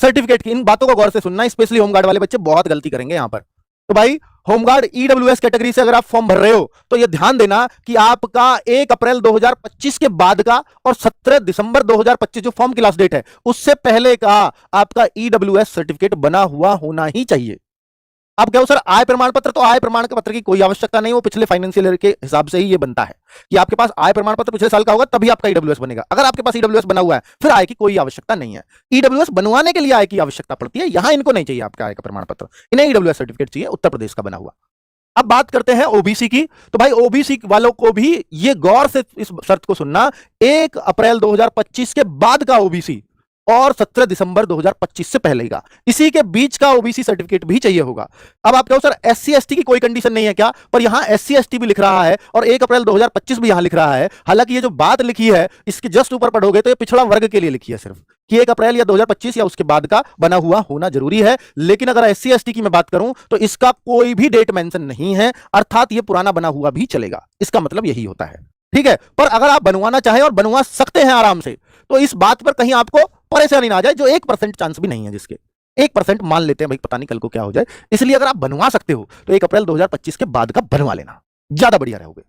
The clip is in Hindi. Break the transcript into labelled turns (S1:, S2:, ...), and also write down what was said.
S1: सर्टिफिकेट की, इन बातों को गौर से सुनना, स्पेशली होमगार्ड वाले बच्चे बहुत गलती करेंगे यहां पर। तो भाई होमगार्ड ईडब्ल्यूएस कैटेगरी से अगर आप फॉर्म भर रहे हो तो यह ध्यान देना कि आपका 1 अप्रैल 2025 के बाद का और 17 दिसंबर 2025 जो फॉर्म की लास्ट डेट है उससे पहले का आपका ईडब्ल्यूएस सर्टिफिकेट बना हुआ होना ही चाहिए। आप कहो सर आय प्रमाण पत्र, तो आय प्रमाण पत्र की कोई आवश्यकता नहीं, वो पिछले फाइनेंशियल ईयर के हिसाब से ही ये बनता है कि आपके पास आय प्रमाण पत्र पिछले साल का होगा तभी आपका ईडब्ल्यूएस बनेगा। अगर आपके पास ईडब्ल्यूएस बना हुआ है फिर आय की कोई आवश्यकता नहीं है। ईडब्ल्यूएस बनवाने के लिए आय की आवश्यकता पड़ती है, यहां इनको नहीं चाहिए आपका आय का प्रमाण पत्र, इन्हें ईडब्ल्यूएस सर्टिफिकेट चाहिए उत्तर प्रदेश का बना हुआ। अब बात करते हैं ओबीसी की। तो भाई ओबीसी वालों को भी ये गौर से इस शर्त को सुनना, 1 अप्रैल 2025 के बाद का ओबीसी और 17 दिसंबर 2025 से पहले का, इसी के बीच का ओबीसी सर्टिफिकेट भी चाहिए होगा। अब आप कहो सर एससी एसटी की कोई कंडीशन नहीं है क्या? पर यहां एससी एसटी भी लिख रहा है और 1 अप्रैल 2025 भी यहां लिख रहा है। हालांकि ये जो बात लिखी है इसके जस्ट ऊपर पढ़ोगे तो ये पिछड़ा वर्ग के लिए लिखी है सिर्फ कि 1 अप्रैल या 2025 या उसके बाद का बना हुआ होना जरूरी है। लेकिन अगर एससी एसटी की मैं बात करूं तो इसका कोई भी डेट मेंशन नहीं है, अर्थात ये पुराना बना हुआ भी चलेगा। इसका मतलब यही होता है, ठीक है। पर अगर आप बनवाना चाहें और बनवा सकते हैं आराम से, तो इस बात पर कहीं आपको परेशानी ना आ जाए, जो 1% चांस भी नहीं है, जिसके 1% मान लेते हैं भाई पता नहीं कल को क्या हो जाए। इसलिए अगर आप बनवा सकते हो तो 1 अप्रैल 2025 के बाद का बनवा लेना, ज्यादा बढ़िया रहोगे।